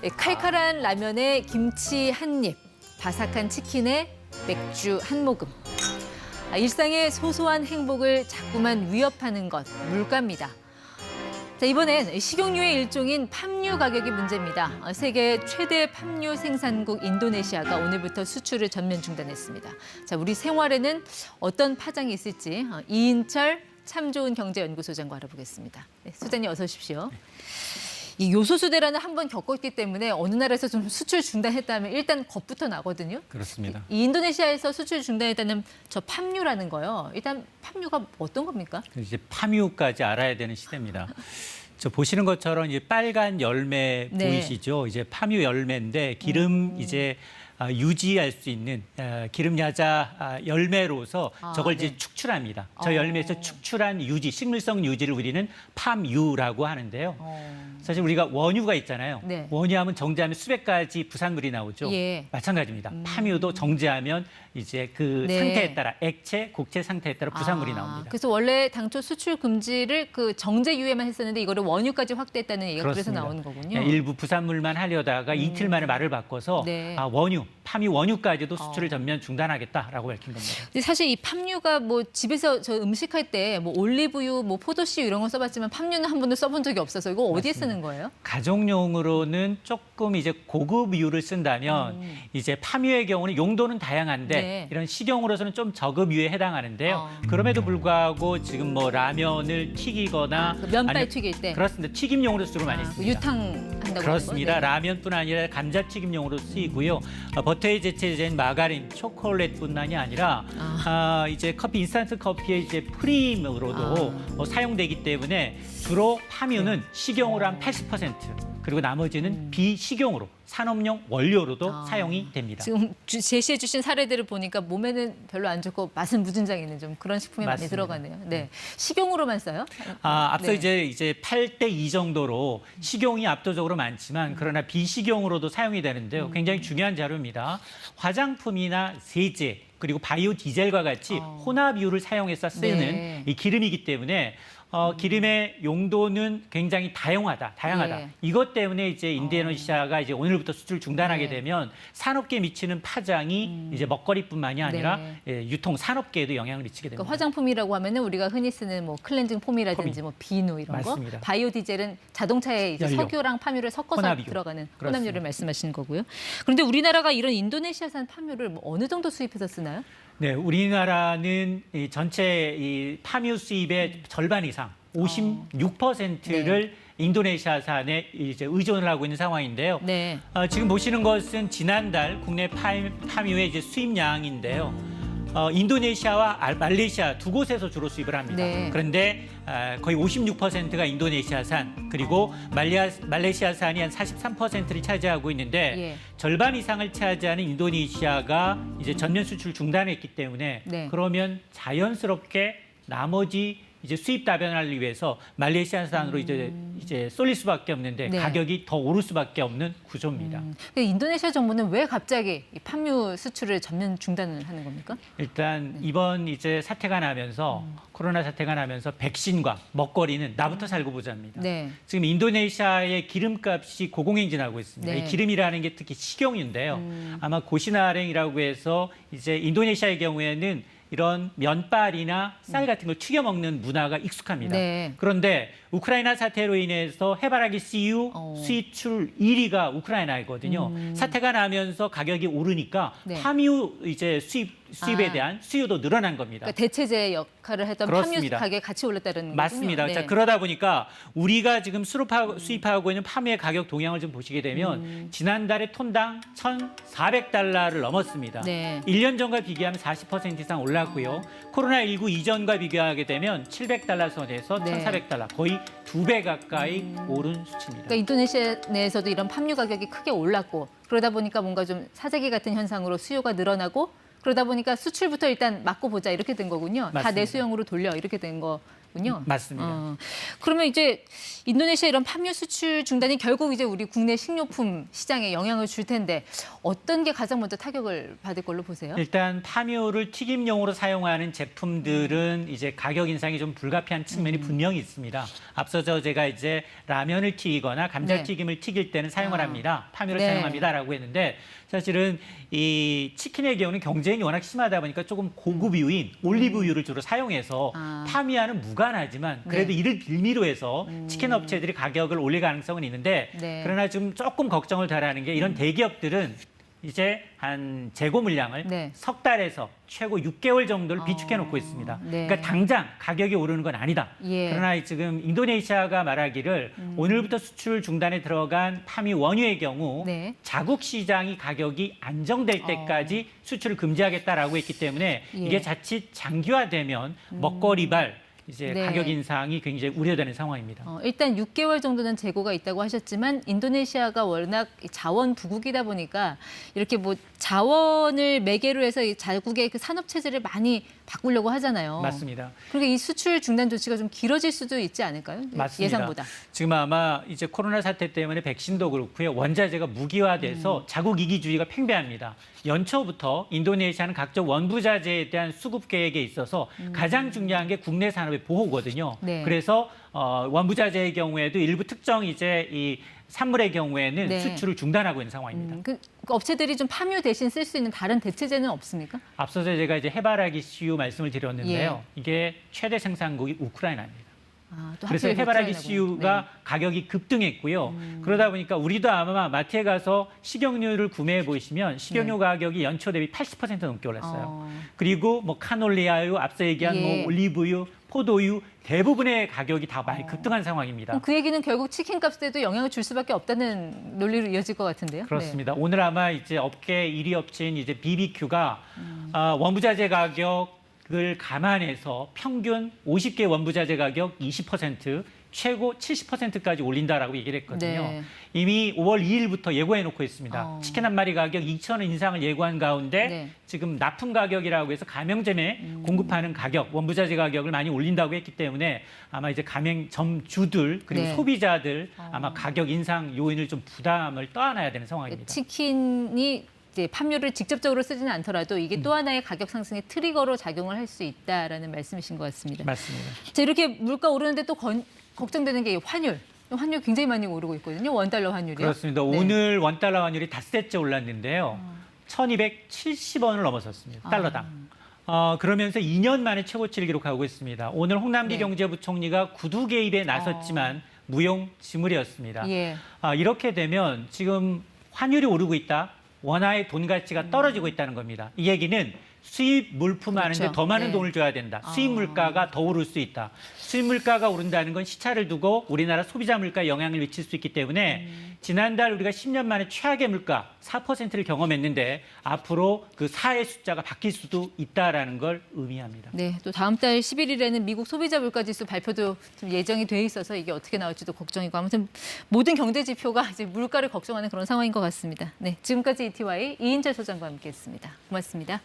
칼칼한 라면에 김치 한 입, 바삭한 치킨에 맥주 한 모금. 일상의 소소한 행복을 자꾸만 위협하는 것, 물가입니다. 자, 이번엔 식용유의 일종인 팜유 가격이 문제입니다. 세계 최대 팜유 생산국 인도네시아가 오늘부터 수출을 전면 중단했습니다. 자, 우리 생활에는 어떤 파장이 있을지 이인철 참 좋은 경제연구소장과 알아보겠습니다. 네, 소장님 어서 오십시오. 이 요소수대란을 한번 겪었기 때문에 어느 나라에서 좀 수출 중단했다면 일단 겁부터 나거든요. 그렇습니다. 이 인도네시아에서 수출 중단했다는 저 팜유라는 거요. 일단 팜유가 어떤 겁니까? 이제 팜유까지 알아야 되는 시대입니다. 저 보시는 것처럼 이제 빨간 열매 네. 보이시죠? 이제 팜유 열매인데 기름 이제 유지할 수 있는 기름 야자 열매로서 저걸 네. 이제 축출합니다. 저 열매에서 축출한 유지, 식물성 유지를 우리는 팜유라고 하는데요. 사실 우리가 원유가 있잖아요. 네. 원유하면 정제하면 수백 가지 부산물이 나오죠. 예. 마찬가지입니다. 팜유도 정제하면 이제 그 네. 상태에 따라 액체, 곡체 상태에 따라 부산물이 나옵니다. 그래서 원래 당초 수출 금지를 그 정제유예만 했었는데 이거를 원유까지 확대했다는 얘기가 그래서 그렇습니다. 나오는 거군요. 네, 일부 부산물만 하려다가 이틀 만에 말을 바꿔서 네. 원유, 팜유 원유까지도 수출을 전면 중단하겠다라고 밝힌 겁니다. 근데 사실 이 팜유가 뭐 집에서 저 음식할 때 뭐 올리브유, 뭐 포도씨유 이런 거 써봤지만 팜유는 한 번도 써본 적이 없어서 이거 어디에 쓰는 거예요? 가정용으로는 조금 이제 고급유를 쓴다면 이제 팜유의 경우는 용도는 다양한데 네. 이런 식용으로서는 좀 저급유에 해당하는데요. 그럼에도 불구하고 지금 뭐 라면을 튀기거나 그 면발 아니면- 튀길 때. 그렇습니다. 튀김용으로 주로 많이 그 씁니다. 유탕 한다고 그렇습니다. 하는 거? 네. 라면뿐 아니라 감자튀김용으로 쓰이고요. 버터에 제체된 마가린, 초콜릿뿐만이 아니라 이제 커피 인스턴트 커피의 이제 프림으로도 사용되기 때문에 주로 팜유는 식용으로 한 80%, 그리고 나머지는 비식용으로 산업용 원료로도 사용이 됩니다. 지금 제시해 주신 사례들을 보니까 몸에는 별로 안 좋고 맛은 무진장 있는 좀 그런 식품이 많이 맞습니다. 들어가네요. 네. 식용으로만 써요? 앞서 네. 이제 8대 2 정도로 식용이 압도적으로 많지만 그러나 비식용으로도 사용이 되는데요. 굉장히 중요한 자료입니다. 화장품이나 세제 그리고 바이오 디젤과 같이 혼합유를 사용해서 쓰는 네. 이 기름이기 때문에 기름의 용도는 굉장히 다양하다. 네. 이것 때문에 이제 인도네시아가 이제 오늘부터 수출 중단하게 네. 되면 산업계에 미치는 파장이 이제 먹거리뿐만이 아니라 네. 유통 산업계에도 영향을 미치게 됩니다. 그러니까 화장품이라고 하면은 우리가 흔히 쓰는 뭐 클렌징 폼이라든지 뭐 비누 이런 맞습니다. 거, 바이오 디젤은 자동차에 이제 연료. 석유랑 팜유를 섞어서 혼합유. 들어가는 그렇습니다. 혼합유를 말씀하시는 거고요. 그런데 우리나라가 이런 인도네시아산 팜유를 뭐 어느 정도 수입해서 쓰나요? 네, 우리나라는 이 전체 이 팜유 수입의 절반 이상, 56%를 인도네시아산에 이제 의존을 하고 있는 상황인데요. 네. 지금 보시는 것은 지난달 국내 팜유의 이제 수입량인데요. 인도네시아와 말레이시아 두 곳에서 주로 수입을 합니다. 네. 그런데 거의 56%가 인도네시아산, 그리고 말레이시아산이 한 43%를 차지하고 있는데 예. 절반 이상을 차지하는 인도네시아가 이제 전면 수출 중단했기 때문에 네. 그러면 자연스럽게 나머지 이제 수입 다변화를 위해서 말레이시아산으로 이제 쏠릴 수밖에 없는데 네. 가격이 더 오를 수밖에 없는 구조입니다. 근데 인도네시아 정부는 왜 갑자기 이 팜유 수출을 전면 중단을 하는 겁니까? 일단 이번 이제 사태가 나면서 코로나 사태가 나면서 백신과 먹거리는 나부터 살고 보자입니다. 네. 지금 인도네시아의 기름값이 고공행진하고 있습니다. 네. 이 기름이라는 게 특히 식용유인데요. 아마 고시나랭이라고 해서 이제 인도네시아의 경우에는 이런 면발이나 쌀 같은 걸 튀겨 먹는 문화가 익숙합니다. 네. 그런데 우크라이나 사태로 인해서 해바라기 씨유 수입출 1위가 우크라이나이거든요. 사태가 나면서 가격이 오르니까 네. 팜유 이제 수입에 대한 수요도 늘어난 겁니다. 그러니까 대체제 역할을 했던 팜유 그렇습니다. 가격이 같이 올랐다는 거군요. 맞습니다. 네. 자, 그러다 보니까 우리가 지금 수입하고 있는 팜유의 가격 동향을 좀 보시게 되면 지난달에 톤당 1,400달러를 넘었습니다. 네. 1년 전과 비교하면 40% 이상 올랐고요. 코로나19 이전과 비교하게 되면 700달러 선에서 네. 1,400달러, 거의 2배 가까이 오른 수치입니다. 그러니까 인도네시아 내에서도 이런 팜유 가격이 크게 올랐고 그러다 보니까 뭔가 좀 사재기 같은 현상으로 수요가 늘어나고 그러다 보니까 수출부터 일단 막고 보자 이렇게 된 거군요. 다 맞습니다. 내수용으로 돌려 이렇게 된 되겠군요. 맞습니다. 그러면 이제 인도네시아 이런 팜유 수출 중단이 결국 이제 우리 국내 식료품 시장에 영향을 줄 텐데 어떤 게 가장 먼저 타격을 받을 걸로 보세요? 일단 파묘를 튀김용으로 사용하는 제품들은 이제 가격 인상이 좀 불가피한 측면이 분명히 있습니다. 앞서서 제가 이제 라면을 튀기거나 감자튀김을 튀길 때는 사용을 합니다. 파묘를 네. 사용합니다라고 했는데 사실은 이 치킨의 경우는 경쟁이 워낙 심하다 보니까 조금 고급유인 올리브유를 주로 사용해서 파미와는 무관하지만 그래도 이를 빌미로 해서 치킨 업체들이 가격을 올릴 가능성은 있는데 그러나 좀 조금 걱정을 덜하는 게 이런 대기업들은 이제 한 재고 물량을 석 달에서 최고 6개월 정도를 비축해 놓고 있습니다. 그러니까 당장 가격이 오르는 건 아니다. 그러나 지금 인도네시아가 말하기를 오늘부터 수출 중단에 들어간 파미 원유의 경우 자국 시장이 가격이 안정될 때까지 수출을 금지하겠다라고 했기 때문에 이게 자칫 장기화되면 먹거리발 이제 가격 인상이 굉장히 우려되는 상황입니다. 일단 6개월 정도는 재고가 있다고 하셨지만 인도네시아가 워낙 자원 부국이다 보니까 이렇게 뭐 자원을 매개로 해서 이 자국의 그 산업 체제를 많이 바꾸려고 하잖아요. 맞습니다. 그러니까 이 수출 중단 조치가 좀 길어질 수도 있지 않을까요? 맞습니다. 예상보다. 지금 아마 이제 코로나 사태 때문에 백신도 그렇고요. 원자재가 무기화돼서 자국 이기주의가 팽배합니다. 연초부터 인도네시아는 각종 원부자재에 대한 수급 계획에 있어서 가장 중요한 게 국내 산업의 보호거든요. 그래서 원부자재의 경우에도 일부 특정 이제 이 산물의 경우에는 수출을 중단하고 있는 상황입니다. 그 업체들이 좀 파묘 대신 쓸 수 있는 다른 대체제는 없습니까? 앞서서 제가 이제 해바라기 씨유 말씀을 드렸는데요. 이게 최대 생산국이 우크라이나입니다. 그래서 해바라기 씨유가 가격이 급등했고요. 그러다 보니까 우리도 아마 마트에 가서 식용유를 구매해 보시면 식용유 가격이 연초 대비 80% 넘게 올랐어요. 그리고 뭐 카놀리아유, 앞서 얘기한 뭐 올리브유, 포도유 대부분의 가격이 다 많이 급등한 상황입니다. 그 얘기는 결국 치킨 값에도 영향을 줄 수밖에 없다는 논리로 이어질 것 같은데요. 그렇습니다. 오늘 아마 이제 업계 1위 업체인 이제 BBQ가 원부자재 가격을 감안해서 평균 50개 원부자재 가격 20%, 최고 70%까지 올린다라고 얘기를 했거든요. 이미 5월 2일부터 예고해놓고 있습니다. 치킨 한 마리 가격 2,000원 인상을 예고한 가운데 지금 납품 가격이라고 해서 가맹점에 공급하는 가격, 원부자재 가격을 많이 올린다고 했기 때문에 아마 이제 가맹점주들 그리고 소비자들 아마 가격 인상 요인을 좀 부담을 떠안아야 되는 상황입니다. 치킨이 이제 팜유를 직접적으로 쓰지는 않더라도 이게 또 하나의 가격 상승의 트리거로 작용을 할 수 있다라는 말씀이신 것 같습니다. 맞습니다. 자, 이렇게 물가 오르는데 또 걱정되는 게 환율. 환율 굉장히 많이 오르고 있거든요. 원달러 환율이요. 그렇습니다. 오늘 원달러 환율이 닷새째 올랐는데요. 1,270원을 넘어섰습니다. 달러당. 그러면서 2년 만에 최고치를 기록하고 있습니다. 오늘 홍남기 경제부총리가 구두 개입에 나섰지만 무용지물이었습니다. 이렇게 되면 지금 환율이 오르고 있다. 원화의 돈 가치가 떨어지고 있다는 겁니다. 이 얘기는 수입 물품 하는데 더 많은 돈을 줘야 된다. 수입 물가가 더 오를 수 있다. 수입 물가가 오른다는 건 시차를 두고 우리나라 소비자 물가에 영향을 미칠 수 있기 때문에 지난달 우리가 10년 만에 최악의 물가 4%를 경험했는데 앞으로 그 4의 숫자가 바뀔 수도 있다라는 걸 의미합니다. 네, 또 다음 달 11일에는 미국 소비자 물가지수 발표도 좀 예정이 돼 있어서 이게 어떻게 나올지도 걱정이고 아무튼 모든 경제 지표가 이제 물가를 걱정하는 그런 상황인 것 같습니다. 네, 지금까지 ETY 이인철 소장과 함께했습니다. 고맙습니다.